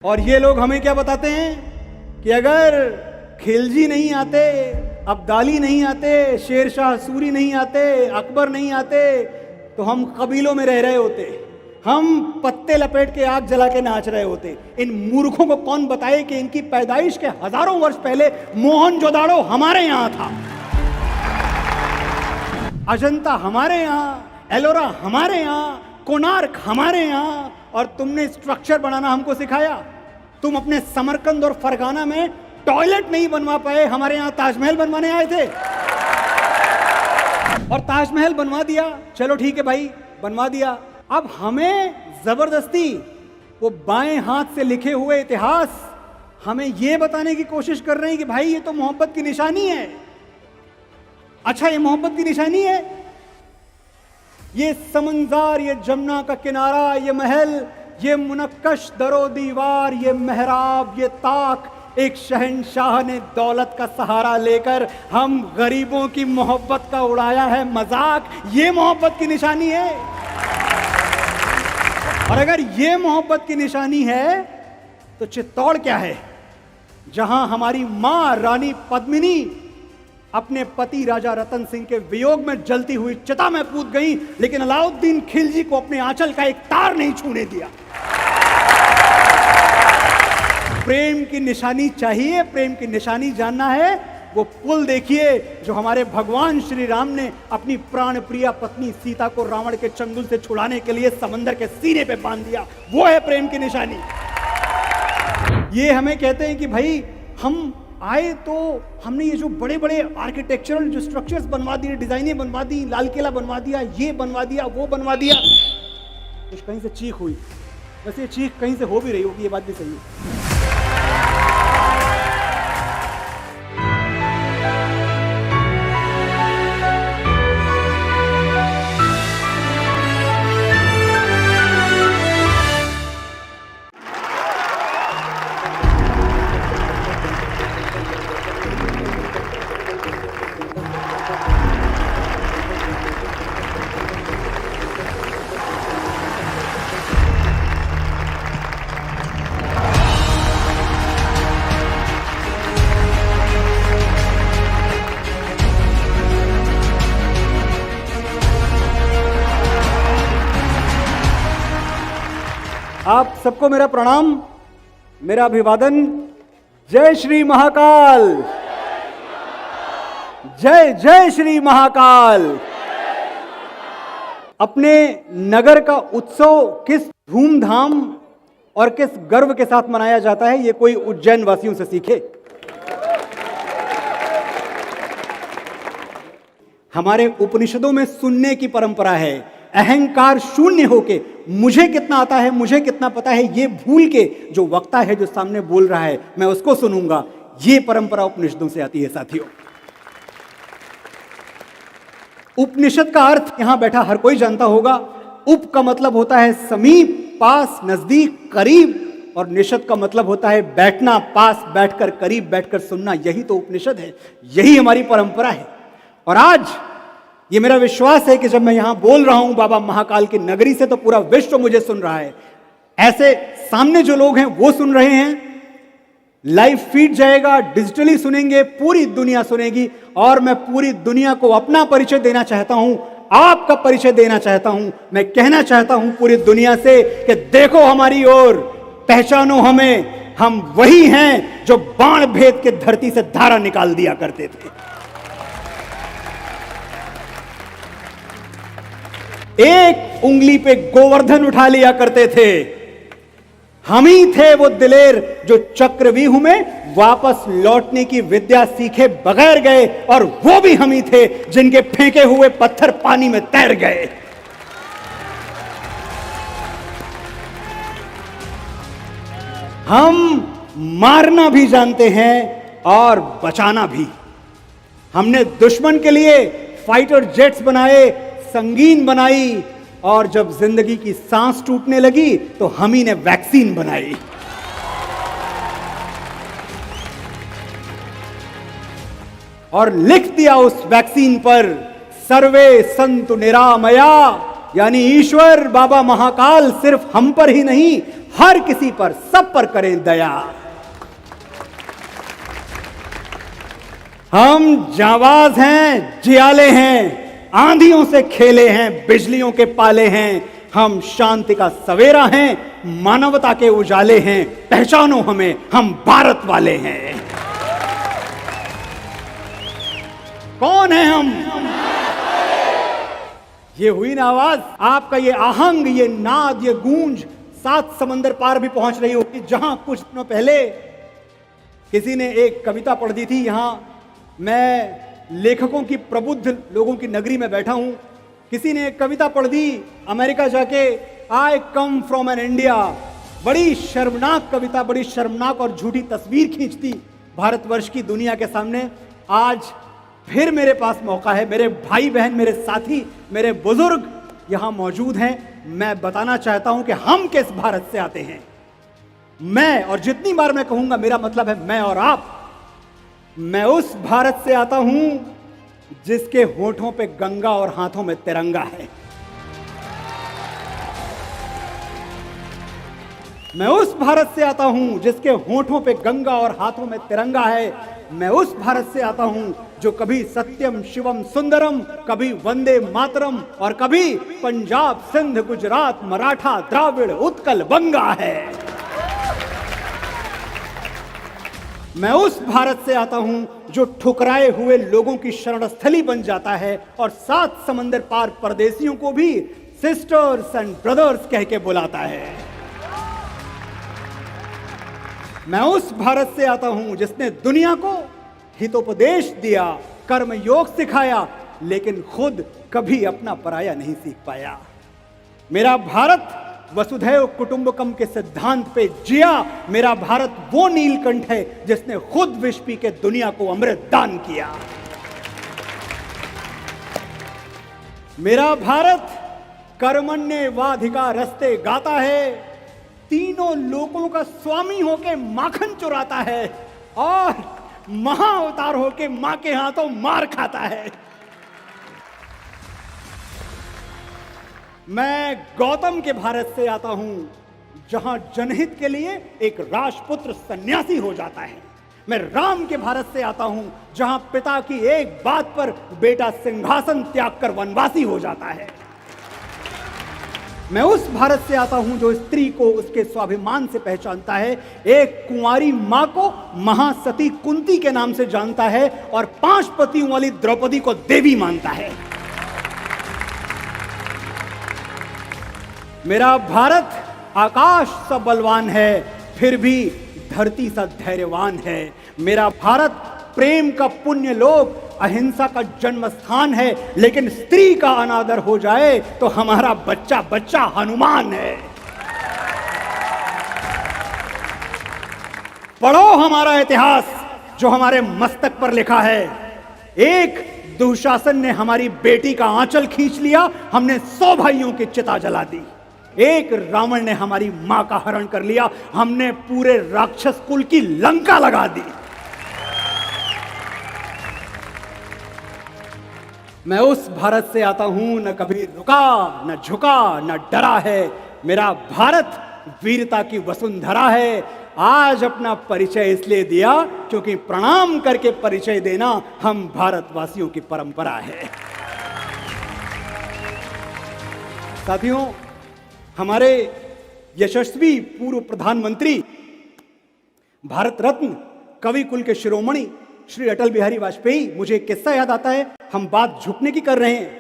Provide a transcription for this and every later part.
और ये लोग हमें क्या बताते हैं कि अगर खिलजी नहीं आते, अब्दाली नहीं आते, शेरशाह सूरी नहीं आते, अकबर नहीं आते, तो हम कबीलों में रह रहे होते, हम पत्ते लपेट के आग जला के नाच रहे होते। इन मूर्खों को कौन बताए कि इनकी पैदाइश के हजारों वर्ष पहले मोहनजोदाड़ो हमारे यहां था, अजंता हमारे यहाँ, एलोरा हमारे यहाँ, कोणार्क हमारे यहाँ, और तुमने स्ट्रक्चर बनाना हमको सिखाया। तुम अपने समरकंद और फरगाना में टॉयलेट नहीं बनवा पाए, हमारे यहाँ ताजमहल बनवाने आए थे और ताजमहल बनवा दिया। चलो ठीक है भाई, बनवा दिया। अब हमें जबरदस्ती वो बाएं हाथ से लिखे हुए इतिहास हमें ये बताने की कोशिश कर रहे हैं कि भाई ये तो मोहब्बत की निशानी है। अच्छा, ये मोहब्बत की निशानी है? ये समंदर, ये जमुना का किनारा, ये महल, ये मुनक्कश दरो दीवार, ये मेहराब, ये ताक, एक शहंशाह ने दौलत का सहारा लेकर हम गरीबों की मोहब्बत का उड़ाया है मजाक, ये मोहब्बत की निशानी है। और अगर ये मोहब्बत की निशानी है तो चित्तौड़ क्या है, जहां हमारी मां रानी पद्मिनी अपने पति राजा रतन सिंह के वियोग में जलती हुई चिता में कूद गई, लेकिन अलाउद्दीन खिलजी को अपने आंचल का एक तार नहीं छूने दिया। प्रेम की निशानी चाहिए, प्रेम की निशानी जानना है, वो पुल देखिए जो हमारे भगवान श्री राम ने अपनी प्राण प्रिया पत्नी सीता को रावण के चंगुल से छुड़ाने के लिए समंदर के सीने पे बांध दिया, वो है प्रेम की निशानी। ये हमें कहते हैं कि भाई हम आए तो हमने ये जो बड़े बड़े आर्किटेक्चरल जो स्ट्रक्चर्स बनवा दिए, डिजाइनें बनवा दी, लाल किला बनवा दिया, ये बनवा दिया, वो बनवा दिया, कुछ कहीं से चीख हुई। वैसे ये चीख कहीं से हो भी रही होगी, ये बात भी सही है। आप सबको मेरा प्रणाम, मेरा अभिवादन। जय श्री महाकाल, जय जय श्री महाकाल। अपने नगर का उत्सव किस धूमधाम और किस गर्व के साथ मनाया जाता है, ये कोई उज्जैन वासियों से सीखे। हमारे उपनिषदों में सुनने की परंपरा है, अहंकार शून्य होके मुझे कितना आता है, मुझे कितना पता है, ये भूल के जो वक्ता है, जो सामने बोल रहा है, मैं उसको सुनूंगा, ये परंपरा उपनिषदों से आती है साथियों। उपनिषद का अर्थ यहां बैठा हर कोई जानता होगा। उप का मतलब होता है समीप, पास, नजदीक, करीब, और निषद का मतलब होता है बैठना, पास बैठकर, करीब बैठकर सुनना। यही तो उपनिषद है, यही हमारी परंपरा है। और आज ये मेरा विश्वास है कि जब मैं यहां बोल रहा हूं बाबा महाकाल की नगरी से, तो पूरा विश्व मुझे सुन रहा है। ऐसे सामने जो लोग हैं वो सुन रहे हैं, लाइव फीड जाएगा, डिजिटली सुनेंगे, पूरी दुनिया सुनेगी। और मैं पूरी दुनिया को अपना परिचय देना चाहता हूं, आपका परिचय देना चाहता हूं। मैं कहना चाहता हूं पूरी दुनिया से कि देखो हमारी ओर, पहचानो हमें, हम वही हैं जो बाण भेद के धरती से धारा निकाल दिया करते थे। एक उंगली पे गोवर्धन उठा लिया करते थे। हम ही थे वो दिलेर जो चक्रव्यूह में वापस लौटने की विद्या सीखे बगैर गए, और वो भी हम ही थे जिनके फेंके हुए पत्थर पानी में तैर गए। हम मारना भी जानते हैं और बचाना भी। हमने दुश्मन के लिए फाइटर जेट्स बनाए, संगीन बनाई, और जब जिंदगी की सांस टूटने लगी तो हम ही ने वैक्सीन बनाई। और लिख दिया उस वैक्सीन पर, सर्वे संतु निरामया, यानी ईश्वर बाबा महाकाल सिर्फ हम पर ही नहीं, हर किसी पर, सब पर करें दया। हम जाबाज हैं, जियाले हैं, आंधियों से खेले हैं, बिजलियों के पाले हैं। हम शांति का सवेरा हैं, मानवता के उजाले हैं। पहचानो हमें, हम भारत वाले हैं। कौन है हम? ये हुई ना आवाज, आपका ये आहंग, ये नाद, ये गूंज 7 समंदर पार भी पहुंच रही होगी। जहां कुछ दिनों पहले किसी ने एक कविता पढ़ दी थी। यहां मैं लेखकों की, प्रबुद्ध लोगों की नगरी में बैठा हूं। किसी ने एक कविता पढ़ दी अमेरिका जाके, आई कम फ्रॉम एन इंडिया। बड़ी शर्मनाक कविता, बड़ी शर्मनाक और झूठी तस्वीर खींच दी भारतवर्ष की दुनिया के सामने। आज फिर मेरे पास मौका है, मेरे भाई बहन, मेरे साथी, मेरे बुजुर्ग यहां मौजूद हैं। मैं बताना चाहता हूं कि हम किस भारत से आते हैं। मैं, और जितनी बार मैं कहूंगा मेरा मतलब है मैं और आप, मैं उस भारत से आता हूं जिसके होठों पे गंगा और हाथों में तिरंगा है। मैं उस भारत से आता हूं जिसके होठों पे गंगा और हाथों में तिरंगा है। मैं उस भारत से आता हूं जो कभी सत्यम शिवम सुंदरम, कभी वंदे मातरम और कभी पंजाब सिंध गुजरात मराठा द्राविड़ उत्कल बंगा है। मैं उस भारत से आता हूं जो ठुकराए हुए लोगों की शरणस्थली बन जाता है और 7 समंदर पार परदेशियों को भी सिस्टर्स एंड ब्रदर्स कह के बुलाता है। मैं उस भारत से आता हूं जिसने दुनिया को हितोपदेश दिया, कर्म योग सिखाया, लेकिन खुद कभी अपना पराया नहीं सीख पाया। मेरा भारत वसुधैव कुटुंबकम के सिद्धांत पे जिया। मेरा भारत वो नीलकंठ है जिसने खुद विष पी के दुनिया को अमृत दान किया। मेरा भारत कर्मण्येवाधिकारस्ते गाता है, तीनों लोगों का स्वामी होके माखन चुराता है और महाअवतार होके मां के हाथों मार खाता है। मैं गौतम के भारत से आता हूं जहां जनहित के लिए एक राजपुत्र सन्यासी हो जाता है। मैं राम के भारत से आता हूं जहां पिता की एक बात पर बेटा सिंहासन त्याग कर वनवासी हो जाता है। मैं उस भारत से आता हूं जो स्त्री को उसके स्वाभिमान से पहचानता है, एक कुंवारी मां को महासती कुंती के नाम से जानता है और 5 पतियों वाली द्रौपदी को देवी मानता है। मेरा भारत आकाश सा बलवान है, फिर भी धरती सा धैर्यवान है। मेरा भारत प्रेम का पुण्य लोक, अहिंसा का जन्म स्थान है, लेकिन स्त्री का अनादर हो जाए तो हमारा बच्चा बच्चा हनुमान है। पढ़ो हमारा इतिहास जो हमारे मस्तक पर लिखा है। एक दुशासन ने हमारी बेटी का आंचल खींच लिया, हमने 100 भाइयों की चिता जला दी। एक रावण ने हमारी मां का हरण कर लिया, हमने पूरे राक्षस कुल की लंका लगा दी। मैं उस भारत से आता हूं न कभी रुका, न झुका, न डरा है। मेरा भारत वीरता की वसुंधरा है। आज अपना परिचय इसलिए दिया क्योंकि प्रणाम करके परिचय देना हम भारतवासियों की परंपरा है। साथियों, हमारे यशस्वी पूर्व प्रधानमंत्री, भारत रत्न, कवि कुल के शिरोमणि श्री अटल बिहारी वाजपेयी, मुझे एक किस्सा याद आता है। हम बात झुकने की कर रहे हैं।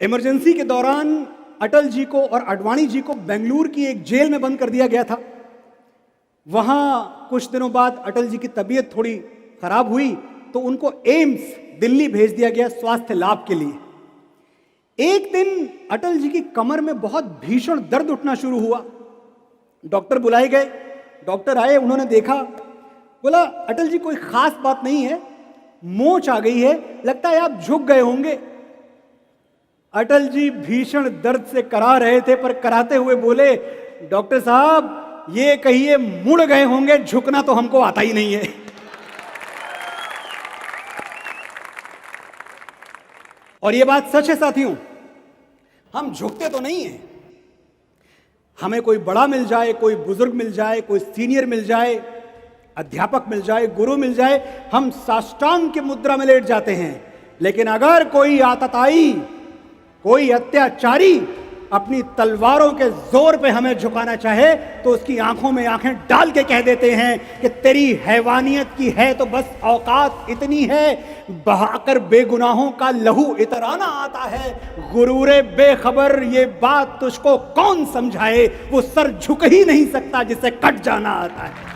इमरजेंसी के दौरान अटल जी को और आडवाणी जी को बेंगलुरु की एक जेल में बंद कर दिया गया था। वहां कुछ दिनों बाद अटल जी की तबीयत थोड़ी खराब हुई तो उनको एम्स दिल्ली भेज दिया गया स्वास्थ्य लाभ के लिए। एक दिन अटल जी की कमर में बहुत भीषण दर्द उठना शुरू हुआ। डॉक्टर बुलाए गए, डॉक्टर आए, उन्होंने देखा, बोला अटल जी कोई खास बात नहीं है, मोच आ गई है, लगता है आप झुक गए होंगे। अटल जी भीषण दर्द से करा रहे थे, पर कराते हुए बोले, डॉक्टर साहब ये कहिए मुड़ गए होंगे, झुकना तो हमको आता ही नहीं है। और ये बात सच है साथियों, हम झुकते तो नहीं हैं। हमें कोई बड़ा मिल जाए, कोई बुजुर्ग मिल जाए, कोई सीनियर मिल जाए, अध्यापक मिल जाए, गुरु मिल जाए, हम साष्टांग की मुद्रा में लेट जाते हैं। लेकिन अगर कोई आतताई, कोई अत्याचारी अपनी तलवारों के जोर पे हमें झुकाना चाहे तो उसकी आंखों में आंखें डाल के कह देते हैं कि तेरी हैवानियत की है तो बस औकात इतनी है, बहाकर बेगुनाहों का लहू इतराना आता है। गुरूरे बेखबर ये बात तुझको कौन समझाए, वो सर झुक ही नहीं सकता जिसे कट जाना आता है।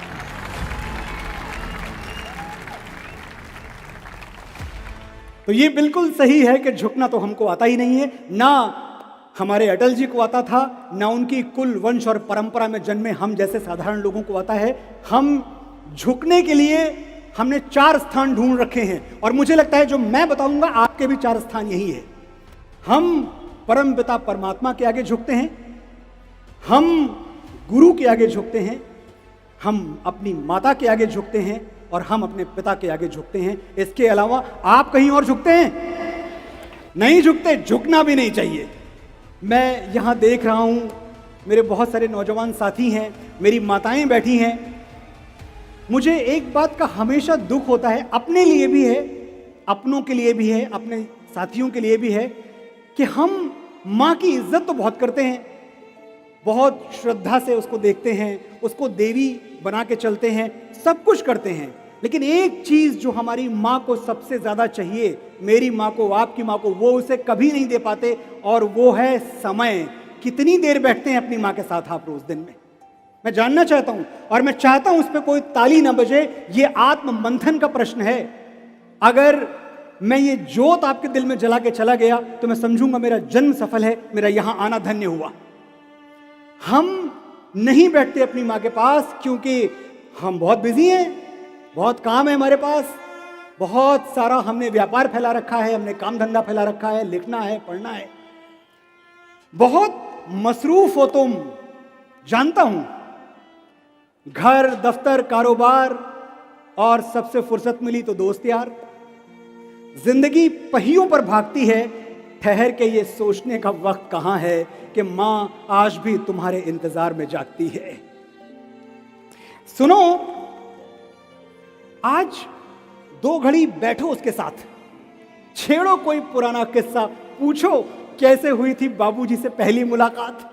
तो ये बिल्कुल सही है कि झुकना तो हमको आता ही नहीं है, ना हमारे अटल जी को आता था, ना उनकी कुल वंश और परंपरा में जन्मे हम जैसे साधारण लोगों को आता है। हम झुकने के लिए हमने 4 स्थान ढूंढ रखे हैं और मुझे लगता है जो मैं बताऊंगा आपके भी 4 स्थान यही है। हम परम पिता परमात्मा के आगे झुकते हैं, हम गुरु के आगे झुकते हैं, हम अपनी माता के आगे झुकते हैं और हम अपने पिता के आगे झुकते हैं। इसके अलावा आप कहीं और झुकते हैं? नहीं झुकते, झुकना भी नहीं चाहिए। मैं यहाँ देख रहा हूँ मेरे बहुत सारे नौजवान साथी हैं, मेरी माताएं बैठी हैं। मुझे एक बात का हमेशा दुख होता है, अपने लिए भी है, अपनों के लिए भी है, अपने साथियों के लिए भी है, कि हम माँ की इज्जत तो बहुत करते हैं, बहुत श्रद्धा से उसको देखते हैं, उसको देवी बना के चलते हैं, सब कुछ करते हैं। लेकिन एक चीज जो हमारी माँ को सबसे ज्यादा चाहिए, मेरी माँ को, आपकी माँ को, वो उसे कभी नहीं दे पाते, और वो है समय। कितनी देर बैठते हैं अपनी माँ के साथ आप रोज दिन में? मैं जानना चाहता हूं और मैं चाहता हूं उस पर कोई ताली ना बजे। ये आत्म मंथन का प्रश्न है। अगर मैं ये जोत आपके दिल में जला के चला गया तो मैं समझूंगा मेरा जन्म सफल है, मेरा यहां आना धन्य हुआ। हम नहीं बैठते अपनी माँ के पास क्योंकि हम बहुत बिजी हैं, बहुत काम है हमारे पास, बहुत सारा हमने व्यापार फैला रखा है, हमने काम धंधा फैला रखा है, लिखना है, पढ़ना है, बहुत मसरूफ हो तुम, जानता हूं। घर, दफ्तर, कारोबार और सबसे फुर्सत मिली तो दोस्त यार। जिंदगी पहियों पर भागती है, ठहर के ये सोचने का वक्त कहां है कि मां आज भी तुम्हारे इंतजार में जागती है। सुनो, आज 2 घड़ी बैठो उसके साथ, छेड़ो कोई पुराना किस्सा, पूछो कैसे हुई थी बाबूजी से पहली मुलाकात,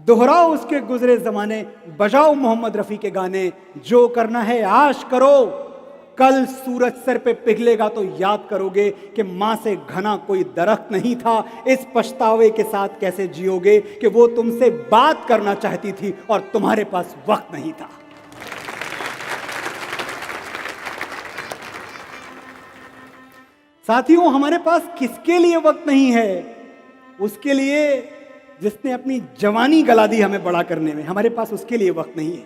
दोहराओ उसके गुजरे जमाने, बजाओ मोहम्मद रफी के गाने। जो करना है आज करो, कल सूरज सर पे पिघलेगा तो याद करोगे कि मां से घना कोई दरख्त नहीं था। इस पछतावे के साथ कैसे जियोगे कि वो तुमसे बात करना चाहती थी और तुम्हारे पास वक्त नहीं था। साथियों, हमारे पास किसके लिए वक्त नहीं है? उसके लिए जिसने अपनी जवानी गला दी हमें बड़ा करने में, हमारे पास उसके लिए वक्त नहीं है।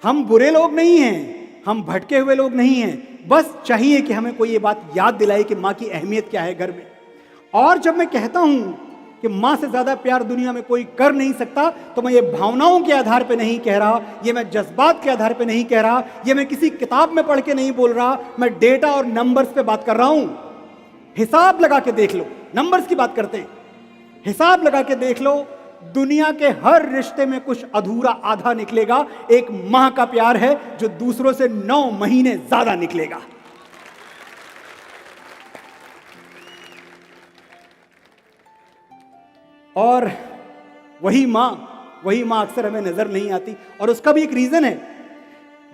हम बुरे लोग नहीं हैं, हम भटके हुए लोग नहीं हैं, बस चाहिए कि हमें कोई ये बात याद दिलाए कि माँ की अहमियत क्या है घर में। और जब मैं कहता हूं कि माँ से ज्यादा प्यार दुनिया में कोई कर नहीं सकता, तो मैं ये भावनाओं के आधार पे नहीं कह रहा, ये मैं जज्बात के आधार पे नहीं कह रहा, ये मैं किसी किताब में पढ़ के नहीं बोल रहा, मैं डेटा और नंबर्स पे बात कर रहा हूं। हिसाब लगा के देख लो, नंबर्स की बात करते हैं, हिसाब लगा के देख लो, दुनिया के हर रिश्ते में कुछ अधूरा आधा निकलेगा। एक मां का प्यार है जो दूसरों से 9 महीने ज्यादा निकलेगा। और वही मां अक्सर हमें नजर नहीं आती, और उसका भी एक रीजन है।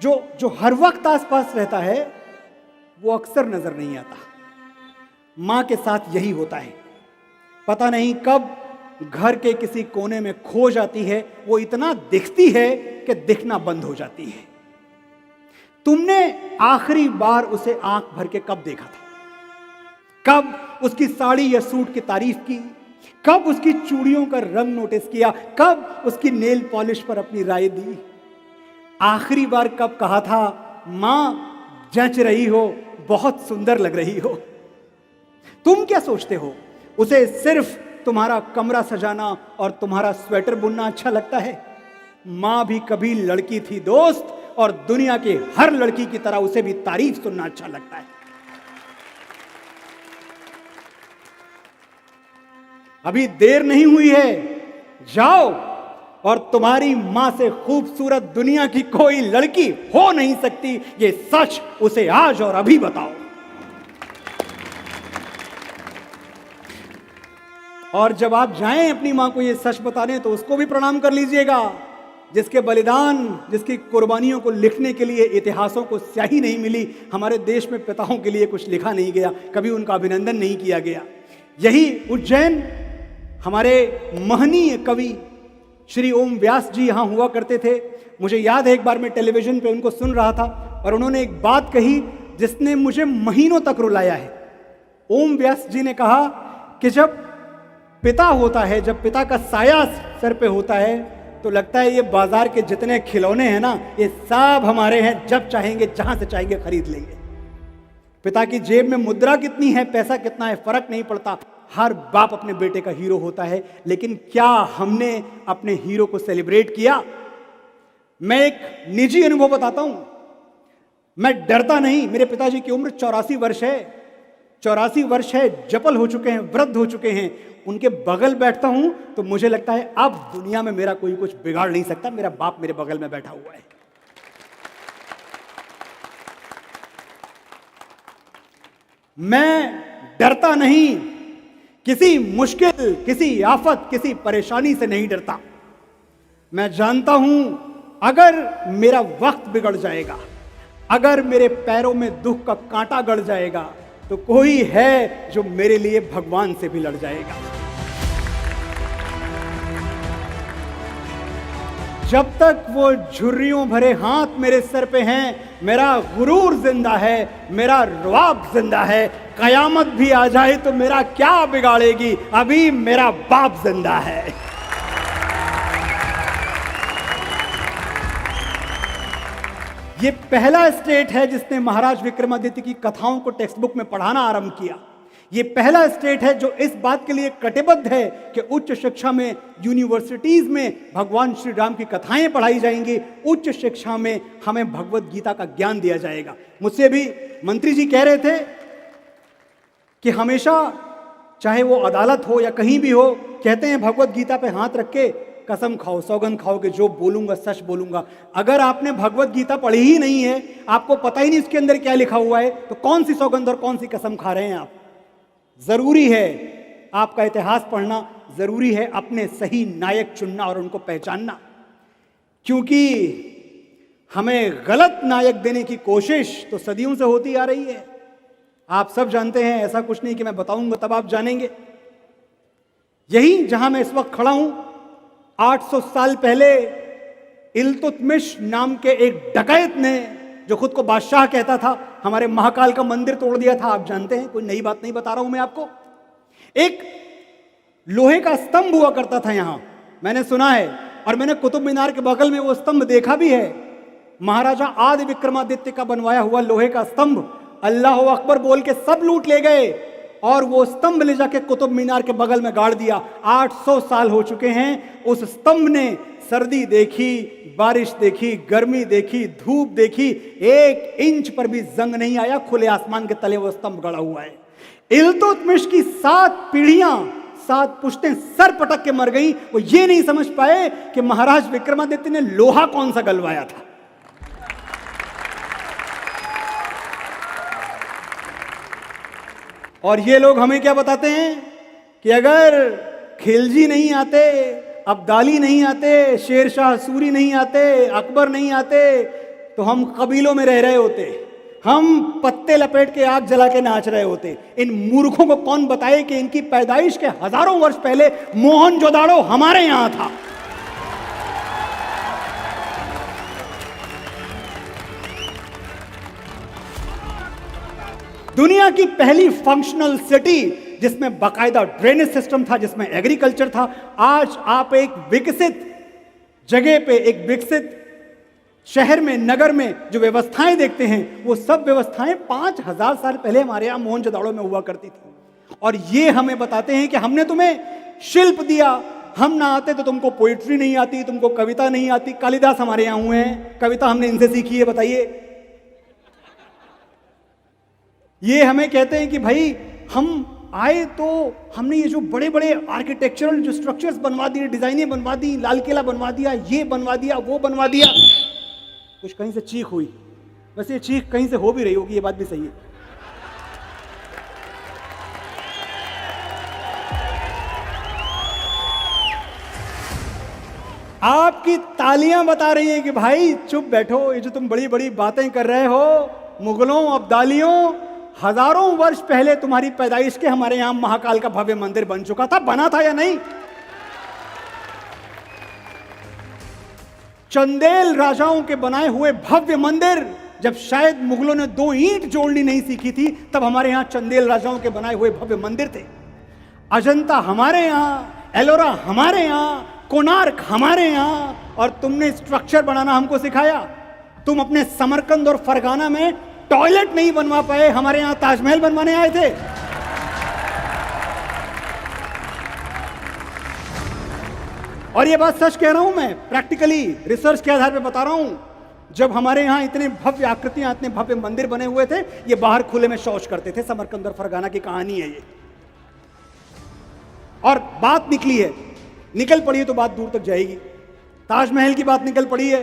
जो हर वक्त आसपास रहता है वो अक्सर नजर नहीं आता। मां के साथ यही होता है, पता नहीं कब घर के किसी कोने में खो जाती है, वो इतना दिखती है कि दिखना बंद हो जाती है। तुमने आखिरी बार उसे आंख भर के कब देखा था? कब उसकी साड़ी या सूट की तारीफ की? कब उसकी चूड़ियों का रंग नोटिस किया? कब उसकी नेल पॉलिश पर अपनी राय दी? आखिरी बार कब कहा था, मां जच रही हो, बहुत सुंदर लग रही हो? तुम क्या सोचते हो, उसे सिर्फ तुम्हारा कमरा सजाना और तुम्हारा स्वेटर बुनना अच्छा लगता है? मां भी कभी लड़की थी दोस्त, और दुनिया की हर लड़की की तरह उसे भी तारीफ सुनना अच्छा लगता है। अभी देर नहीं हुई है, जाओ और तुम्हारी मां से खूबसूरत दुनिया की कोई लड़की हो नहीं सकती, ये सच उसे आज और अभी बताओ। और जब आप जाएं अपनी मां को ये सच बताने, तो उसको भी प्रणाम कर लीजिएगा, जिसके बलिदान, जिसकी कुर्बानियों को लिखने के लिए इतिहासों को स्याही नहीं मिली। हमारे देश में पिताओं के लिए कुछ लिखा नहीं गया, कभी उनका अभिनंदन नहीं किया गया। यही उज्जैन, हमारे महनीय कवि श्री ओम व्यास जी यहां हुआ करते थे। मुझे याद है एक बार मैं टेलीविजन पे उनको सुन रहा था और उन्होंने एक बात कही जिसने मुझे महीनों तक रुलाया है। ओम व्यास जी ने कहा कि जब पिता होता है, जब पिता का साया सर पे होता है, तो लगता है ये बाजार के जितने खिलौने हैं ना, ये सब हमारे हैं, जब चाहेंगे जहां से चाहेंगे खरीद लेंगे। पिता की जेब में मुद्रा कितनी है, पैसा कितना है, फर्क नहीं पड़ता। हर बाप अपने बेटे का हीरो होता है, लेकिन क्या हमने अपने हीरो को सेलिब्रेट किया? मैं एक निजी अनुभव बताता हूं। मैं डरता नहीं। मेरे पिताजी की उम्र 84 वर्ष है, 84 वर्ष है, जपल हो चुके हैं, वृद्ध हो चुके हैं। उनके बगल बैठता हूं तो मुझे लगता है अब दुनिया में मेरा कोई कुछ बिगाड़ नहीं सकता, मेरा बाप मेरे बगल में बैठा हुआ है। मैं डरता नहीं, किसी मुश्किल, किसी आफत, किसी परेशानी से नहीं डरता। मैं जानता हूं अगर मेरा वक्त बिगड़ जाएगा, अगर मेरे पैरों में दुख का कांटा गड़ जाएगा, तो कोई है जो मेरे लिए भगवान से भी लड़ जाएगा। जब तक वो झुर्रियों भरे हाथ मेरे सर पे हैं, मेरा गुरूर जिंदा है, मेरा रुआब जिंदा है। कयामत भी आ जाए तो मेरा क्या बिगाड़ेगी, अभी मेरा बाप जिंदा है। ये पहला स्टेट है जिसने महाराज विक्रमादित्य की कथाओं को टेक्स्ट बुक में पढ़ाना आरंभ किया। ये पहला स्टेट है जो इस बात के लिए कटिबद्ध है कि उच्च शिक्षा में, यूनिवर्सिटीज में भगवान श्री राम की कथाएं पढ़ाई जाएंगी, उच्च शिक्षा में हमें भगवत गीता का ज्ञान दिया जाएगा। मुझसे भी मंत्री जी कह रहे थे कि हमेशा, चाहे वो अदालत हो या कहीं भी हो, कहते हैं भगवत गीता पे हाथ रख के कसम खाओ, सौगंध खाओ कि जो बोलूंगा सच बोलूंगा। अगर आपने भगवत गीता पढ़ी ही नहीं है, आपको पता ही नहीं इसके अंदर क्या लिखा हुआ है, तो कौन सी सौगंध और कौन सी कसम खा रहे हैं आप? जरूरी है आपका इतिहास पढ़ना, जरूरी है अपने सही नायक चुनना और उनको पहचानना, क्योंकि हमें गलत नायक देने की कोशिश तो सदियों से होती आ रही है। आप सब जानते हैं, ऐसा कुछ नहीं कि मैं बताऊंगा तब आप जानेंगे। यही जहां मैं इस वक्त खड़ा हूं, 800 साल पहले इल्तुतमिश नाम के एक डकैत ने, जो खुद को बादशाह कहता था, हमारे महाकाल का मंदिर तोड़ दिया था। आप जानते हैं, कोई नई बात नहीं बता रहा हूं मैं आपको। एक लोहे का स्तंभ हुआ करता था यहां, मैंने सुना है, और मैंने कुतुब मीनार के बगल में वो स्तंभ देखा भी है। महाराजा आदि विक्रमादित्य का बनवाया हुआ लोहे का स्तंभ, अल्लाह अकबर बोल के सब लूट ले गए और वो स्तंभ ले जाके कुतुब मीनार के बगल में गाड़ दिया। 800 साल हो चुके हैं। उस स्तंभ ने सर्दी देखी, बारिश देखी, गर्मी देखी, धूप देखी, 1 इंच पर भी जंग नहीं आया। खुले आसमान के तले वो स्तंभ गड़ा हुआ है। इल्तुतमिश की 7 पीढ़ियां, 7 पुश्तें सर पटक के मर गई। वो ये नहीं समझ पाए कि महाराज विक्रमादित्य ने लोहा कौन सा गलवाया था। और ये लोग हमें क्या बताते हैं कि अगर खिलजी नहीं आते, अब्दाली नहीं आते, शेरशाह सूरी नहीं आते, अकबर नहीं आते, तो हम कबीलों में रह रहे होते, हम पत्ते लपेट के आग जला के नाच रहे होते। इन मूर्खों को कौन बताए कि इनकी पैदाइश के हजारों वर्ष पहले मोहनजोदाड़ो हमारे यहां था। दुनिया की पहली फंक्शनल सिटी जिसमें बाकायदा ड्रेनेज सिस्टम था, जिसमें एग्रीकल्चर था। आज आप एक विकसित जगह पे, एक विकसित शहर में, नगर में जो व्यवस्थाएं देखते हैं, वो सब व्यवस्थाएं 5000 साल पहले हमारे यहां मोहनजोदाड़ो में हुआ करती थी। और ये हमें बताते हैं कि हमने तुम्हें शिल्प दिया, हम ना आते तो तुमको पोइट्री नहीं आती, तुमको कविता नहीं आती। कालिदास हमारे यहां हुए हैं, कविता हमने इनसे सीखी है, बताइए। ये हमें कहते हैं कि भाई हम आए तो हमने ये जो बड़े बड़े आर्किटेक्चरल जो स्ट्रक्चर्स बनवा दिए, डिजाइनें बनवा दी, लाल किला बनवा दिया, ये बनवा दिया, वो बनवा दिया, कुछ कहीं से चीख हुई। वैसे ये चीख कहीं से हो भी रही होगी, ये बात भी सही है। आपकी तालियां बता रही है कि भाई चुप बैठो, ये जो तुम बड़ी बड़ी बातें कर रहे हो, मुगलों अब्दालियों, हजारों वर्ष पहले तुम्हारी पैदाइश के हमारे यहां महाकाल का भव्य मंदिर बन चुका था। बना था या नहीं? चंदेल राजाओं के बनाए हुए भव्य मंदिर, जब शायद मुगलों ने 2 ईंट जोड़नी नहीं सीखी थी, तब हमारे यहां चंदेल राजाओं के बनाए हुए भव्य मंदिर थे। अजंता हमारे यहां, एलोरा हमारे यहां, कोणार्क हमारे यहां, और तुमने स्ट्रक्चर बनाना हमको सिखाया। तुम अपने समरकंद और फरगाना में टॉयलेट नहीं बनवा पाए, हमारे यहां ताजमहल बनवाने आए थे। और ये बात सच कह रहा हूं मैं, प्रैक्टिकली रिसर्च के आधार पर बता रहा हूं। जब हमारे यहां इतने भव्य आकृतियां, इतने भव्य मंदिर बने हुए थे, ये बाहर खुले में शौच करते थे। समरकंद और फरगाना की कहानी है ये। और बात निकली है, निकल पड़ी है तो बात दूर तक जाएगी। ताजमहल की बात निकल पड़ी है।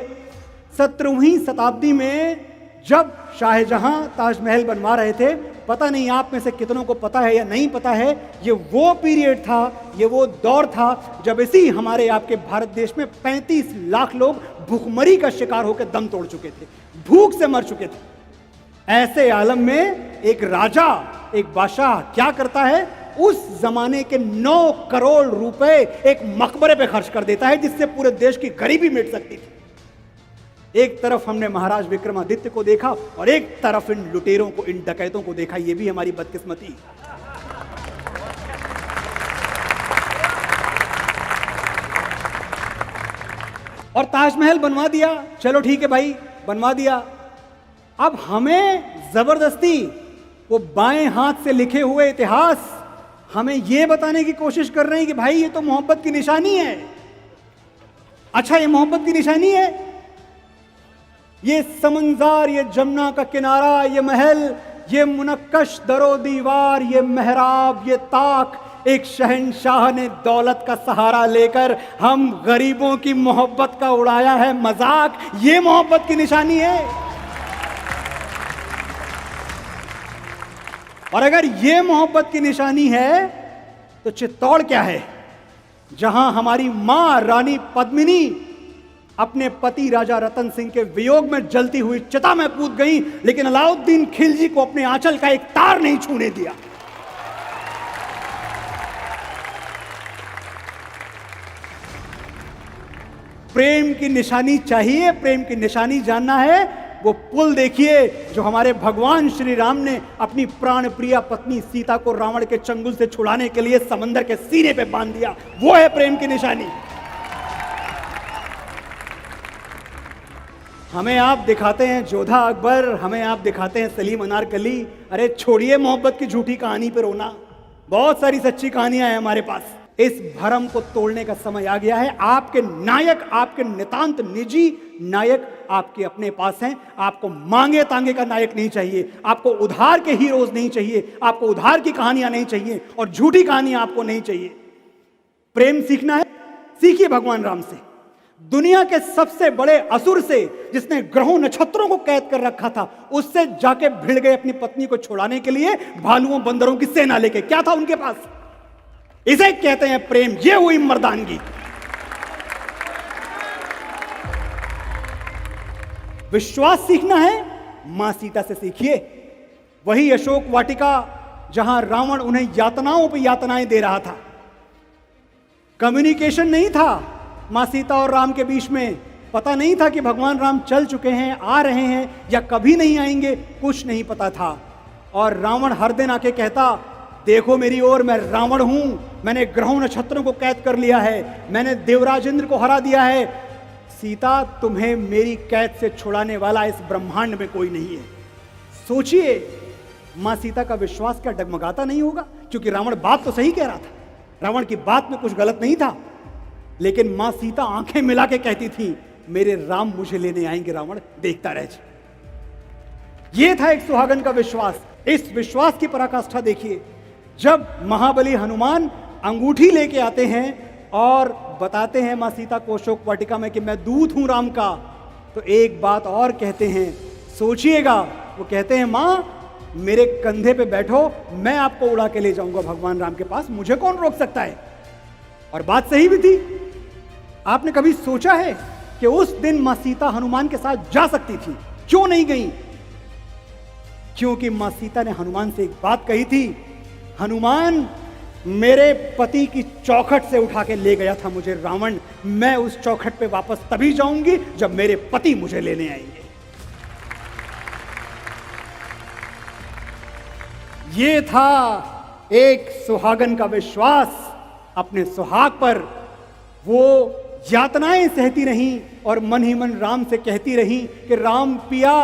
17वीं शताब्दी में जब शाहजहां ताजमहल बनवा रहे थे, पता नहीं आप में से कितनों को पता है या नहीं पता है, ये वो पीरियड था, ये वो दौर था जब इसी हमारे आपके भारत देश में 35 लाख लोग भूखमरी का शिकार होकर दम तोड़ चुके थे, भूख से मर चुके थे। ऐसे आलम में एक राजा, एक बादशाह क्या करता है, उस जमाने के 9 करोड़ रुपए एक मकबरे पे खर्च कर देता है, जिससे पूरे देश की गरीबी मिट सकती थी। एक तरफ हमने महाराज विक्रमादित्य को देखा और एक तरफ इन लुटेरों को, इन डकैतों को देखा। यह भी हमारी बदकिस्मती। और ताजमहल बनवा दिया, चलो ठीक है भाई, बनवा दिया। अब हमें जबरदस्ती वो बाएं हाथ से लिखे हुए इतिहास हमें यह बताने की कोशिश कर रहे हैं कि भाई ये तो मोहब्बत की निशानी है। अच्छा, ये मोहब्बत की निशानी है? ये समंदर, ये जमुना का किनारा, ये महल, ये मुनक्कश दरो दीवार, ये मेहराब, ये ताक, एक शहंशाह ने दौलत का सहारा लेकर हम गरीबों की मोहब्बत का उड़ाया है मजाक, ये मोहब्बत की निशानी है। और अगर ये मोहब्बत की निशानी है तो चित्तौड़ क्या है, जहां हमारी मां रानी पद्मिनी अपने पति राजा रतन सिंह के वियोग में जलती हुई चिता में कूद गई, लेकिन अलाउद्दीन खिलजी को अपने आंचल का एक तार नहीं छूने दिया। प्रेम की निशानी चाहिए, प्रेम की निशानी जानना है, वो पुल देखिए जो हमारे भगवान श्री राम ने अपनी प्राण प्रिया पत्नी सीता को रावण के चंगुल से छुड़ाने के लिए समंदर के सीने पे बांध दिया, वो है प्रेम की निशानी। हमें आप दिखाते हैं जोधा अकबर, हमें आप दिखाते हैं सलीम अनारकली। अरे छोड़िए मोहब्बत की झूठी कहानी पे रोना, बहुत सारी सच्ची कहानियां हैं हमारे पास। इस भरम को तोड़ने का समय आ गया है। आपके नायक, आपके नितांत निजी नायक आपके अपने पास हैं। आपको मांगे तांगे का नायक नहीं चाहिए, आपको उधार के हीरोज नहीं चाहिए, आपको उधार की कहानियां नहीं चाहिए और झूठी कहानियां आपको नहीं चाहिए। प्रेम सीखना है, सीखिए भगवान राम से। दुनिया के सबसे बड़े असुर से, जिसने ग्रहों नक्षत्रों को कैद कर रखा था, उससे जाके भिड़ गए अपनी पत्नी को छुड़ाने के लिए भालुओं बंदरों की सेना लेके। क्या था उनके पास? इसे कहते हैं प्रेम। ये हुई मर्दानगी। विश्वास सीखना है, मां सीता से सीखिए। वही अशोक वाटिका जहां रावण उन्हें यातनाओं पर यातनाएं दे रहा था। कम्युनिकेशन नहीं था मां सीता और राम के बीच में, पता नहीं था कि भगवान राम चल चुके हैं, आ रहे हैं या कभी नहीं आएंगे, कुछ नहीं पता था। और रावण हर दिन आके कहता, देखो मेरी ओर, मैं रावण हूं, मैंने ग्रहों नक्षत्रों को कैद कर लिया है, मैंने देवराज इंद्र को हरा दिया है। सीता, तुम्हें मेरी कैद से छुड़ाने वाला इस ब्रह्मांड में कोई नहीं है। सोचिए, मां सीता का विश्वास क्या डगमगाता नहीं होगा? क्योंकि रावण बात तो सही कह रहा था, रावण की बात में कुछ गलत नहीं था, लेकिन मां सीता आंखें मिला के कहती थी, मेरे राम मुझे लेने आएंगे रावण, देखता रह जा। यह था एक सुहागन का विश्वास। इस विश्वास की पराकाष्ठा देखिए, जब महाबली हनुमान अंगूठी लेके आते हैं और बताते हैं मां सीता को अशोक वाटिका में कि मैं दूत हूं राम का, तो एक बात और कहते हैं, सोचिएगा। वो कहते हैं मां मेरे कंधे पे बैठो, मैं आपको उड़ा के ले जाऊंगा भगवान राम के पास, मुझे कौन रोक सकता है। और बात सही भी थी। आपने कभी सोचा है कि उस दिन मां सीता हनुमान के साथ जा सकती थी, क्यों नहीं गई? क्योंकि मां सीता ने हनुमान से एक बात कही थी, हनुमान मेरे पति की चौखट से उठा के ले गया था मुझे रावण, मैं उस चौखट पे वापस तभी जाऊंगी जब मेरे पति मुझे लेने आएंगे। ये था एक सुहागन का विश्वास अपने सुहाग पर। वो यातनाएं सहती रहीं और मन ही मन राम से कहती रहीं कि राम पिया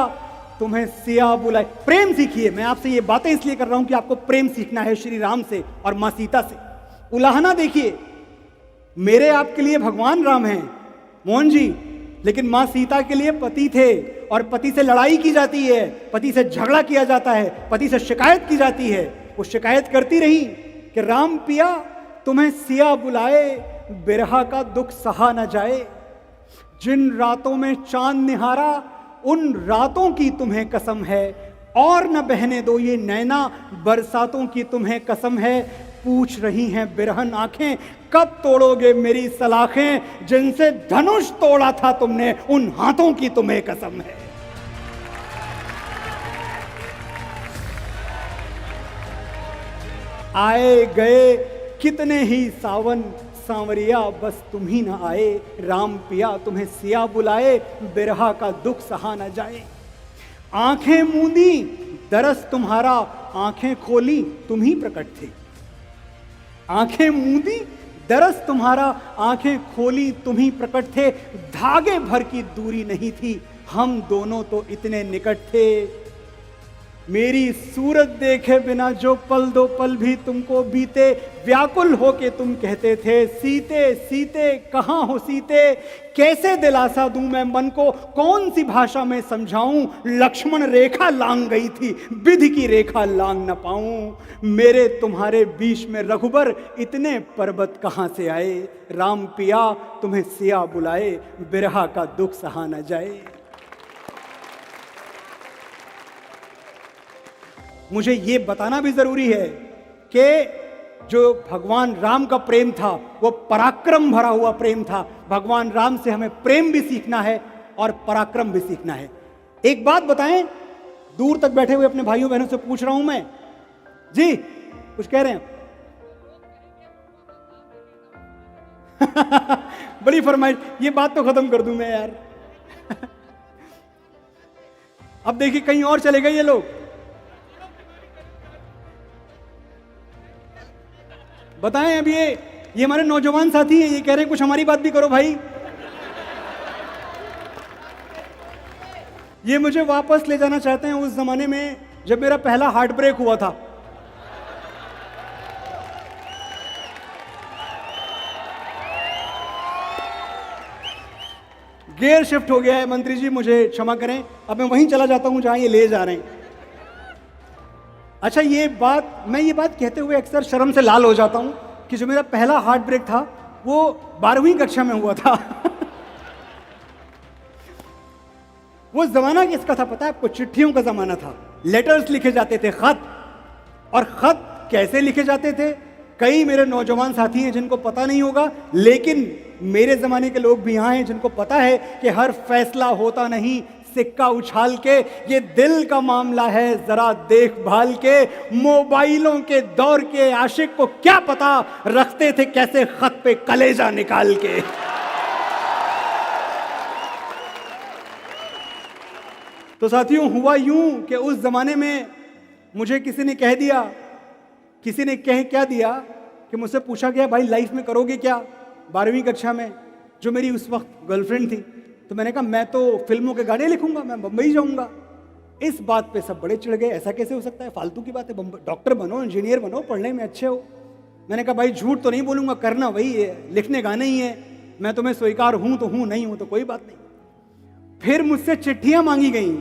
तुम्हें सिया बुलाए। प्रेम सीखिए। मैं आपसे ये बातें इसलिए कर रहा हूं कि आपको प्रेम सीखना है श्री राम से और मां सीता से। उलाहना देखिए, मेरे आपके लिए भगवान राम हैं मोहन जी, लेकिन मां सीता के लिए पति थे और पति से लड़ाई की जाती है, पति से झगड़ा किया जाता है, पति से शिकायत की जाती है। वो शिकायत करती रही कि राम पिया तुम्हें सिया बुलाए, बिरहा का दुख सहा न जाए। जिन रातों में चांद निहारा उन रातों की तुम्हें कसम है, और न बहने दो ये नैना बरसातों की तुम्हें कसम है। पूछ रही हैं बिरहन आंखें कब तोड़ोगे मेरी सलाखें, जिनसे धनुष तोड़ा था तुमने उन हाथों की तुम्हें कसम है। आए गए कितने ही सावन सांवरिया बस तुम ही ना आए, राम पिया तुम्हें सिया बुलाए, बिरहा का दुख सहा न जाए। आंखें मूंदी दरस तुम्हारा, आंखें खोली तुम ही प्रकट थे। आंखें मूंदी दरस तुम्हारा, आंखें खोली तुम ही प्रकट थे। धागे भर की दूरी नहीं थी, हम दोनों तो इतने निकट थे। मेरी सूरत देखे बिना जो पल दो पल भी तुमको बीते, व्याकुल होके तुम कहते थे सीते सीते कहाँ हो सीते। कैसे दिलासा दूं मैं मन को, कौन सी भाषा में समझाऊं। लक्ष्मण रेखा लांग गई थी, विधि की रेखा लांग न पाऊं। मेरे तुम्हारे बीच में रघुबर इतने पर्वत कहाँ से आए। राम पिया तुम्हें सिया बुलाए, बिरहा का दुख सहा न जाए। मुझे ये बताना भी जरूरी है कि जो भगवान राम का प्रेम था वो पराक्रम भरा हुआ प्रेम था। भगवान राम से हमें प्रेम भी सीखना है और पराक्रम भी सीखना है। एक बात बताएं, दूर तक बैठे हुए अपने भाइयों बहनों से पूछ रहा हूं मैं, जी कुछ कह रहे हैं? बड़ी फरमाइश, ये बात तो खत्म कर दूं मैं यार। अब देखिए कहीं और चले गए ये लोग। बताएं, अब ये हमारे नौजवान साथी हैं, ये कह रहे हैं कुछ हमारी बात भी करो भाई। ये मुझे वापस ले जाना चाहते हैं उस जमाने में जब मेरा पहला हार्ट ब्रेक हुआ था। गियर शिफ्ट हो गया है मंत्री जी, मुझे क्षमा करें। अब मैं वहीं चला जाता हूं जहां ये ले जा रहे हैं। अच्छा, मैं ये बात कहते हुए अक्सर शर्म से लाल हो जाता हूं कि जो मेरा पहला हार्ट ब्रेक था वो 12वीं कक्षा में हुआ था। वो जमाना किसका था पता है आपको? चिट्ठियों का जमाना था। लेटर्स लिखे जाते थे, खत। और खत कैसे लिखे जाते थे? कई मेरे नौजवान साथी हैं जिनको पता नहीं होगा, लेकिन मेरे जमाने के लोग भी यहाँ हैं जिनको पता है कि हर फैसला होता नहीं सिक्का उछाल के। ये दिल का मामला है जरा देखभाल के। मोबाइलों के दौर के आशिक को क्या पता रखते थे कैसे खत पे कलेजा निकाल के। तो साथियों, हुआ यूं कि उस जमाने में मुझे किसी ने कह दिया, किसी ने कह क्या दिया कि मुझसे पूछा गया भाई लाइफ में करोगे क्या 12वीं कक्षा में, जो मेरी उस वक्त गर्लफ्रेंड थी। तो मैंने कहा मैं तो फिल्मों के गाने लिखूंगा, मैं बम्बई जाऊंगा। इस बात पे सब बड़े चिढ़ गए, ऐसा कैसे हो सकता है, फालतू की बात है, डॉक्टर बनो, इंजीनियर बनो, पढ़ने में अच्छे हो। मैंने कहा भाई झूठ तो नहीं बोलूंगा, करना वही है, लिखने गाने ही है, मैं तुम्हें स्वीकार हूं तो हूं, नहीं हूं तो कोई बात नहीं। फिर मुझसे चिट्ठियां मांगी गई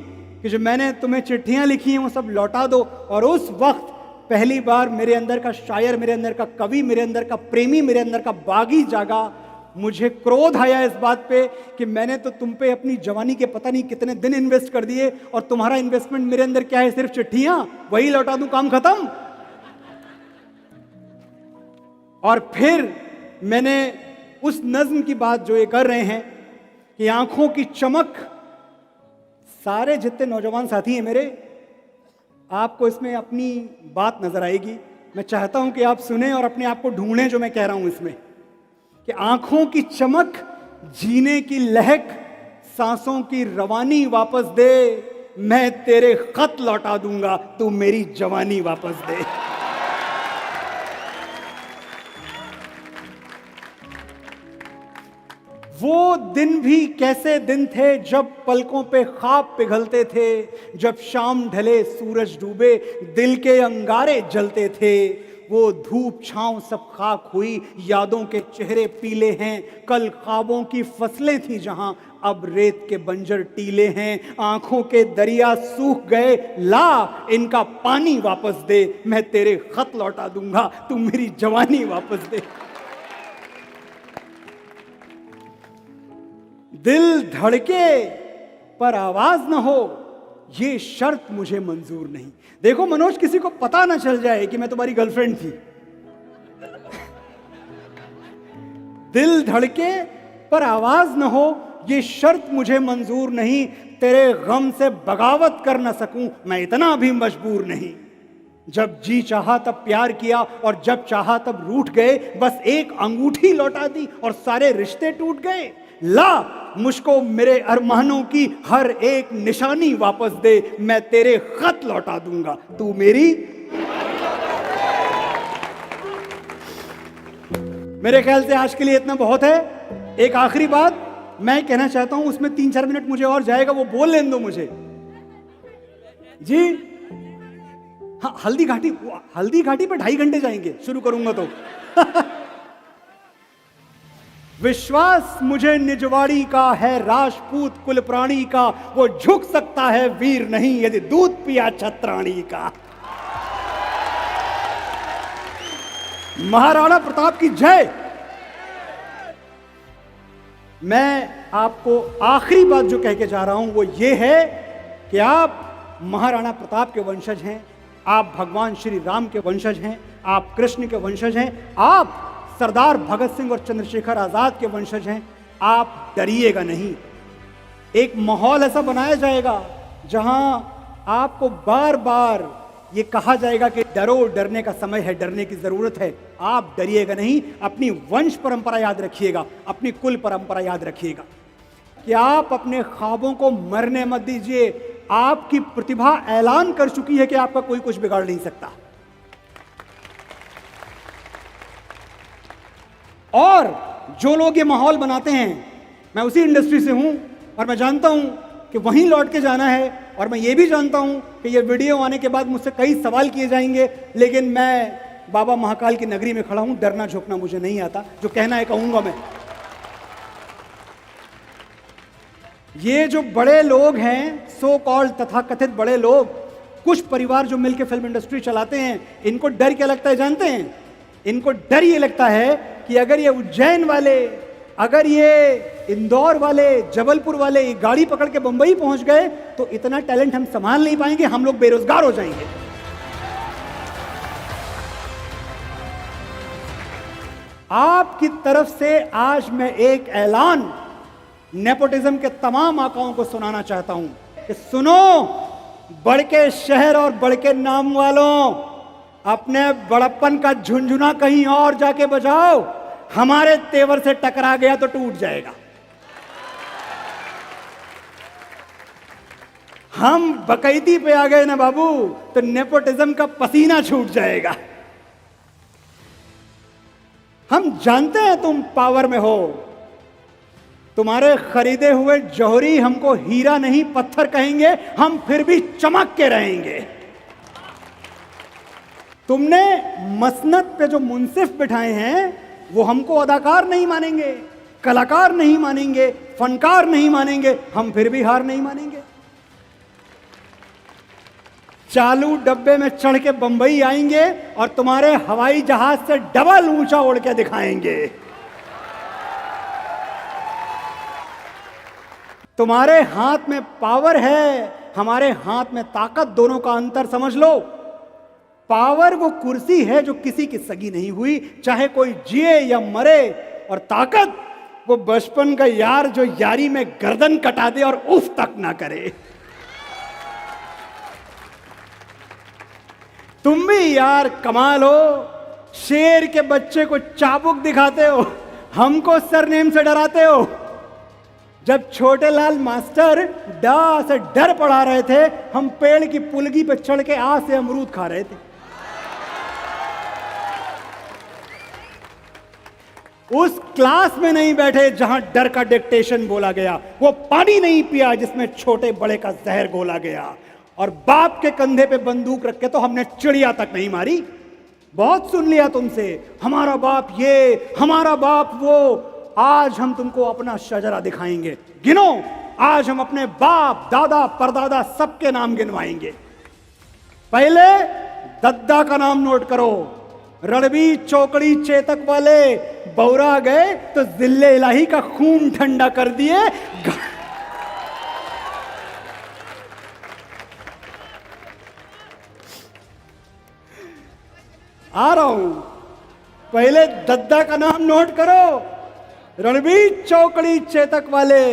कि जो मैंने तुम्हें चिट्ठियां लिखी हैं वो सब लौटा दो। और उस वक्त पहली बार मेरे अंदर का शायर, मेरे अंदर का कवि, मेरे अंदर का प्रेमी, मेरे अंदर का बागी जागा। मुझे क्रोध आया इस बात पे कि मैंने तो तुम पे अपनी जवानी के पता नहीं कितने दिन इन्वेस्ट कर दिए, और तुम्हारा इन्वेस्टमेंट मेरे अंदर क्या है, सिर्फ चिट्ठियां, वही लौटा दूं, काम खत्म। और फिर मैंने उस नज्म की बात जो ये कर रहे हैं कि आंखों की चमक, सारे जितने नौजवान साथी हैं मेरे, आपको इसमें अपनी बात नजर आएगी। मैं चाहता हूं कि आप सुने और अपने आप को ढूंढें जो मैं कह रहा हूं इसमें, कि आंखों की चमक, जीने की लहक, सांसों की रवानी वापस दे, मैं तेरे खत लौटा दूंगा, तू मेरी जवानी वापस दे। वो दिन भी कैसे दिन थे जब पलकों पे ख्वाब पिघलते थे, जब शाम ढले सूरज डूबे दिल के अंगारे जलते थे। वो धूप छांव सब खाक हुई, यादों के चेहरे पीले हैं, कल ख्वाबों की फसलें थी जहां, अब रेत के बंजर टीले हैं। आंखों के दरिया सूख गए, ला इनका पानी वापस दे, मैं तेरे खत लौटा दूंगा, तू मेरी जवानी वापस दे। दिल धड़के पर आवाज न हो, ये शर्त मुझे मंजूर नहीं। देखो मनोज, किसी को पता ना चल जाए कि मैं तुम्हारी गर्लफ्रेंड थी। दिल धड़के पर आवाज न हो, ये शर्त मुझे मंजूर नहीं, तेरे गम से बगावत कर न सकूं, मैं इतना भी मजबूर नहीं। जब जी चाहा तब प्यार किया, और जब चाहा तब रूठ गए, बस एक अंगूठी लौटा दी और सारे रिश्ते टूट गए। ला मुझको मेरे अरमानों की हर एक निशानी वापस दे, मैं तेरे खत लौटा दूंगा, तू मेरी। मेरे ख्याल से आज के लिए इतना बहुत है। एक आखिरी बात मैं कहना चाहता हूं, उसमें 3-4 मिनट मुझे और जाएगा, वो बोल लेने दो मुझे जी। हाँ, हल्दी घाटी पे 2.5 घंटे जाएंगे, शुरू करूंगा तो। विश्वास मुझे निजवाड़ी का है, राजपूत कुल प्राणी का, वो झुक सकता है वीर नहीं यदि दूध पिया छत्राणी का। महाराणा प्रताप की जय। मैं आपको आखिरी बात जो कह के जा रहा हूं वो ये है कि आप महाराणा प्रताप के वंशज हैं, आप भगवान श्री राम के वंशज हैं, आप कृष्ण के वंशज हैं, आप सरदार भगत सिंह और चंद्रशेखर आजाद के वंशज हैं। आप डरिएगा नहीं। एक माहौल ऐसा बनाया जाएगा जहां आपको बार बार ये कहा जाएगा कि डरो, डरने का समय है, डरने की जरूरत है। आप डरिएगा नहीं, अपनी वंश परंपरा याद रखिएगा, अपनी कुल परंपरा याद रखिएगा कि आप अपने ख्वाबों को मरने मत दीजिए। आपकी प्रतिभा ऐलान कर चुकी है कि आपका कोई कुछ बिगाड़ नहीं सकता। और जो लोग ये माहौल बनाते हैं, मैं उसी इंडस्ट्री से हूं और मैं जानता हूं कि वहीं लौट के जाना है, और मैं ये भी जानता हूं कि ये वीडियो आने के बाद मुझसे कई सवाल किए जाएंगे, लेकिन मैं बाबा महाकाल की नगरी में खड़ा हूं, डरना झुकना मुझे नहीं आता, जो कहना है कहूंगा मैं। ये जो बड़े लोग हैं, सो कॉल्ड तथाकथित बड़े लोग, कुछ परिवार जो मिलकर फिल्म इंडस्ट्री चलाते हैं, इनको डर क्या लगता है जानते हैं? इनको डर ये लगता है कि अगर ये उज्जैन वाले, अगर ये इंदौर वाले, जबलपुर वाले ये गाड़ी पकड़ के बंबई पहुंच गए तो इतना टैलेंट हम संभाल नहीं पाएंगे, हम लोग बेरोजगार हो जाएंगे। आपकी तरफ से आज मैं एक ऐलान नेपोटिज्म के तमाम आकाओं को सुनाना चाहता हूं कि सुनो, बड़ के शहर और बड़ के नाम वालों, अपने बड़प्पन का झुंझुना कहीं और जाके बजाओ, हमारे तेवर से टकरा गया तो टूट जाएगा। हम बकैती पे आ गए ना बाबू, तो नेपोटिज्म का पसीना छूट जाएगा। हम जानते हैं तुम पावर में हो, तुम्हारे खरीदे हुए जौहरी हमको हीरा नहीं पत्थर कहेंगे, हम फिर भी चमक के रहेंगे। तुमने मसनद पे जो मुंसिफ बिठाए हैं वो हमको अदाकार नहीं मानेंगे, कलाकार नहीं मानेंगे, फनकार नहीं मानेंगे, हम फिर भी हार नहीं मानेंगे। चालू डब्बे में चढ़ के बंबई आएंगे और तुम्हारे हवाई जहाज से डबल ऊंचा उड़ के दिखाएंगे। तुम्हारे हाथ में पावर है, हमारे हाथ में ताकत, दोनों का अंतर समझ लो। पावर वो कुर्सी है जो किसी की सगी नहीं हुई, चाहे कोई जिए या मरे, और ताकत वो बचपन का यार जो यारी में गर्दन कटा दे और उफ तक ना करे। तुम भी यार कमाल हो, शेर के बच्चे को चाबुक दिखाते हो, हमको सरनेम से डराते हो। जब छोटे लाल मास्टर डा से डर पढ़ा रहे थे, हम पेड़ की पुलगी पे चढ़ के आ से अमरूद खा रहे थे। उस क्लास में नहीं बैठे जहां डर का डिक्टेशन बोला गया, वो पानी नहीं पिया जिसमें छोटे बड़े का जहर घोला गया, और बाप के कंधे पे बंदूक रख के तो हमने चिड़िया तक नहीं मारी। बहुत सुन लिया तुमसे, हमारा बाप ये, हमारा बाप वो। आज हम तुमको अपना शजरा दिखाएंगे। गिनो, आज हम अपने बाप दादा परदादा सबके नाम गिनवाएंगे। पहले दद्दा का नाम नोट करो। रणबीर चौकड़ी चेतक वाले बौरा गए तो जिल्ले इलाही का खून ठंडा कर दिए। आ रहा हूं, पहले दद्दा का नाम नोट करो। रणबीर चौकड़ी चेतक वाले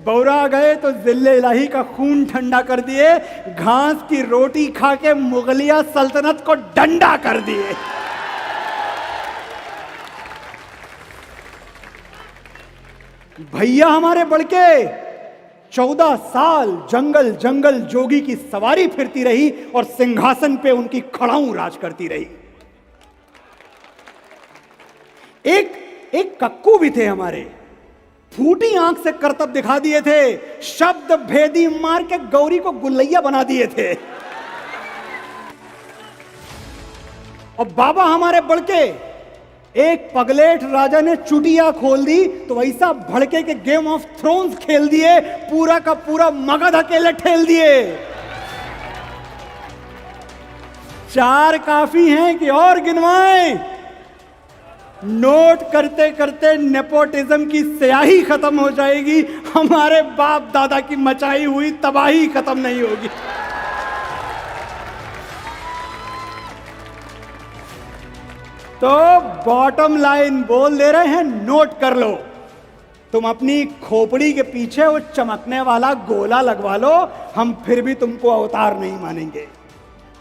बौरा गए तो जिल्ले इलाही का खून ठंडा कर दिए। घास की रोटी खा के मुगलिया सल्तनत को डंडा कर दिए। भैया हमारे बड़के 14 साल जंगल जंगल जोगी की सवारी फिरती रही और सिंहासन पे उनकी खड़ाऊ राज करती रही। एक कक्कू भी थे हमारे, फूटी आंख से करतब दिखा दिए थे, शब्द भेदी मार के गौरी को गुल्लैया बना दिए थे। और बाबा हमारे बड़के, एक पगलेट राजा ने चुटिया खोल दी तो वैसा भड़के के गेम ऑफ थ्रोन्स खेल दिए, पूरा का पूरा मगध अकेले ठेल दिए। 4 काफी हैं कि और गिनवाएं? नोट करते करते नेपोटिज्म की स्याही खत्म हो जाएगी, हमारे बाप दादा की मचाई हुई तबाही खत्म नहीं होगी। तो बॉटम लाइन बोल दे रहे हैं, नोट कर लो। तुम अपनी खोपड़ी के पीछे वो चमकने वाला गोला लगवा लो, हम फिर भी तुमको अवतार नहीं मानेंगे।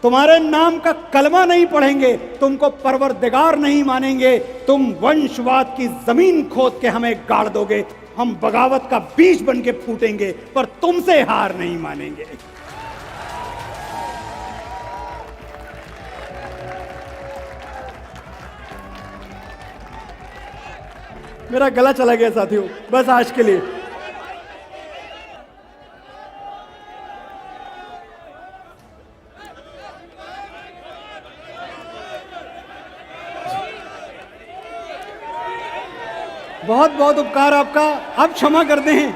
तुम्हारे नाम का कलमा नहीं पढ़ेंगे, तुमको परवरदिगार नहीं मानेंगे। तुम वंशवाद की जमीन खोद के हमें गाड़ दोगे, हम बगावत का बीज बन के फूटेंगे, पर तुमसे हार नहीं मानेंगे। मेरा गला चला गया साथियों, बस आज के लिए। बहुत बहुत उपकार आपका, आप क्षमा कर दें।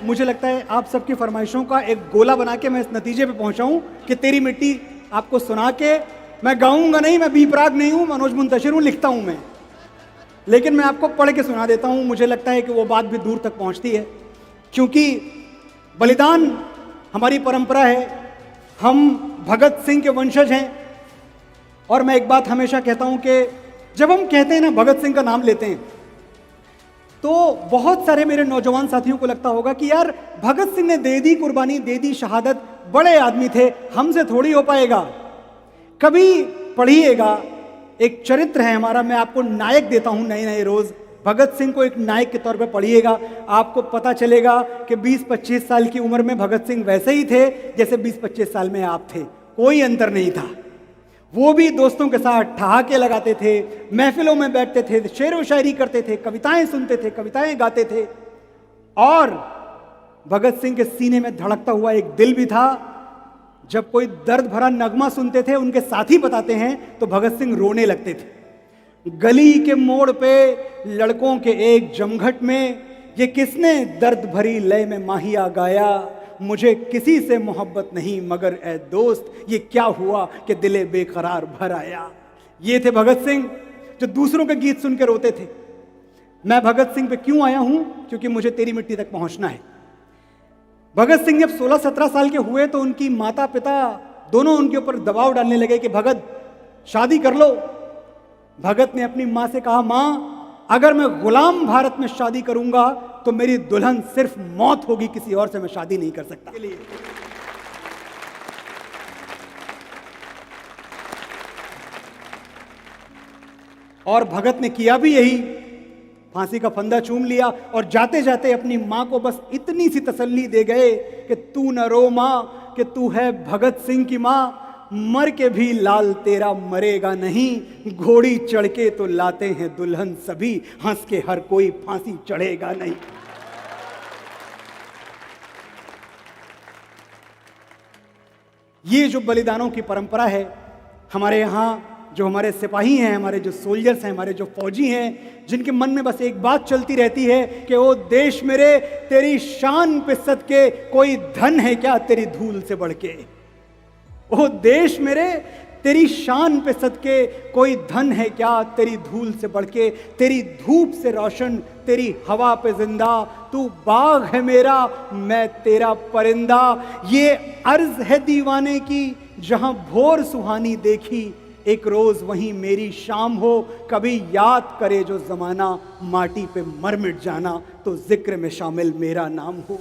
मुझे लगता है आप सबकी फरमाइशों का एक गोला बना के मैं इस नतीजे पे पहुंचा हूं कि तेरी मिट्टी आपको सुना के, मैं गाऊंगा नहीं, मैं बीपराग नहीं हूं, मनोज मुंतशिर हूं, लिखता हूं मैं, लेकिन मैं आपको पढ़ के सुना देता हूं। मुझे लगता है कि वो बात भी दूर तक पहुंचती है, क्योंकि बलिदान हमारी परंपरा है, हम भगत सिंह के वंशज हैं। और मैं एक बात हमेशा कहता हूं कि जब हम कहते हैं ना, भगत सिंह का नाम लेते हैं, तो बहुत सारे मेरे नौजवान साथियों को लगता होगा कि यार भगत सिंह ने दे दी कुर्बानी, दे दी शहादत, बड़े आदमी थे, हमसे थोड़ी हो पाएगा। कभी पढ़िएगा, एक चरित्र है हमारा, मैं आपको नायक देता हूं नए नए रोज। भगत सिंह को एक नायक के तौर पे पढ़िएगा, आपको पता चलेगा कि 20-25 साल की उम्र में भगत सिंह वैसे ही थे जैसे 20-25 साल में आप थे, कोई अंतर नहीं था। वो भी दोस्तों के साथ ठहाके लगाते थे, महफिलों में बैठते थे, शेर व शायरी करते थे, कविताएं सुनते थे, कविताएं गाते थे। और भगत सिंह के सीने में धड़कता हुआ एक दिल भी था। जब कोई दर्द भरा नगमा सुनते थे, उनके साथी बताते हैं, तो भगत सिंह रोने लगते थे। गली के मोड़ पे लड़कों के एक जमघट में ये किसने दर्द भरी लय में माहिया गाया, मुझे किसी से मोहब्बत नहीं, मगर ए दोस्त ये क्या हुआ कि दिले बेकरार भर आया। ये थे भगत सिंह जो दूसरों के गीत सुन के रोते थे। मैं भगत सिंह पे क्यों आया हूं? क्योंकि मुझे तेरी मिट्टी तक पहुंचना है। भगत सिंह जब 16-17 साल के हुए तो उनकी माता पिता दोनों उनके ऊपर दबाव डालने लगे कि भगत शादी कर लो। भगत ने अपनी मां से कहा, मां अगर मैं गुलाम भारत में शादी करूंगा तो मेरी दुल्हन सिर्फ मौत होगी, किसी और से मैं शादी नहीं कर सकता। और भगत ने किया भी यही, फांसी का फंदा चूम लिया और जाते जाते अपनी मां को बस इतनी सी तसल्ली दे गए कि तू न रो मां, कि तू है भगत सिंह की मां, मर के भी लाल तेरा मरेगा नहीं, घोड़ी चढ़ के तो लाते हैं दुल्हन सभी, हंस के हर कोई फांसी चढ़ेगा नहीं। ये जो बलिदानों की परंपरा है हमारे यहाँ, जो हमारे सिपाही हैं, हमारे जो सोल्जर्स हैं, हमारे जो फौजी हैं, जिनके मन में बस एक बात चलती रहती है कि ओ देश मेरे तेरी शान पे सदके कोई धन है क्या तेरी धूल से बढ़ के। ओ देश मेरे तेरी शान पे सदके कोई धन है क्या तेरी धूल से बढ़ के, तेरी धूप से रोशन तेरी हवा पे जिंदा, तू बाग है मेरा मैं तेरा परिंदा। ये अर्ज है दीवाने की जहां भोर सुहानी देखी, एक रोज वहीं मेरी शाम हो, कभी याद करे जो जमाना माटी पे मर मिट जाना, तो जिक्र में शामिल मेरा नाम हो।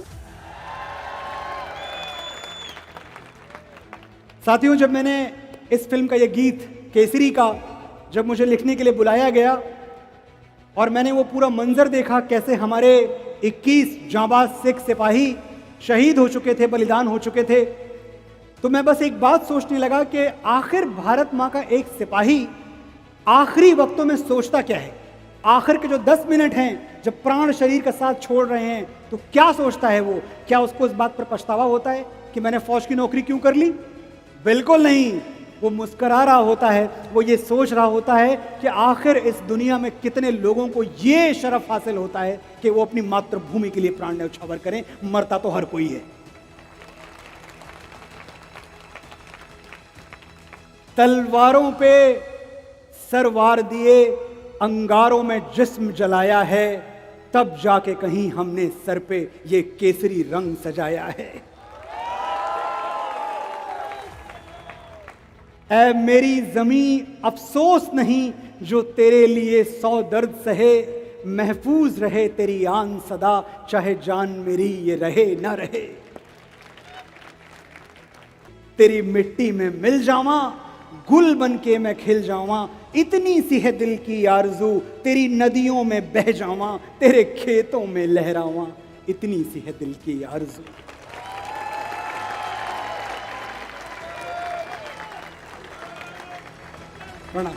साथियों, जब मैंने इस फिल्म का ये गीत केसरी का जब मुझे लिखने के लिए बुलाया गया और मैंने वो पूरा मंजर देखा, कैसे हमारे 21 जांबाज सिख सिपाही शहीद हो चुके थे, बलिदान हो चुके थे, तो मैं बस एक बात सोचने लगा कि आखिर भारत माँ का एक सिपाही आखिरी वक्तों में सोचता क्या है। आखिर के जो 10 मिनट हैं जब प्राण शरीर का साथ छोड़ रहे हैं, तो क्या सोचता है वो? क्या उसको इस बात पर पछतावा होता है कि मैंने फौज की नौकरी क्यों कर ली? बिल्कुल नहीं। वो मुस्करा रहा होता है, वो ये सोच रहा होता है कि आखिर इस दुनिया में कितने लोगों को ये शरफ हासिल होता है कि वो अपनी मातृभूमि के लिए प्राण न्यौछावर करें। मरता तो हर कोई है। तलवारों पे सर वार दिए, अंगारों में जिस्म जलाया है, तब जाके कहीं हमने सर पे ये केसरी रंग सजाया है। ऐ मेरी जमी अफसोस नहीं जो तेरे लिए 100 दर्द सहे, महफूज रहे तेरी आन सदा, चाहे जान मेरी ये रहे ना रहे। तेरी मिट्टी में मिल जावा, गुल बन के मैं खिल जावा, इतनी सी है दिल की आरज़ू, तेरी नदियों में बह जावा, तेरे खेतों में लहरावा, इतनी सी है दिल की आरज़ू। प्रणाम।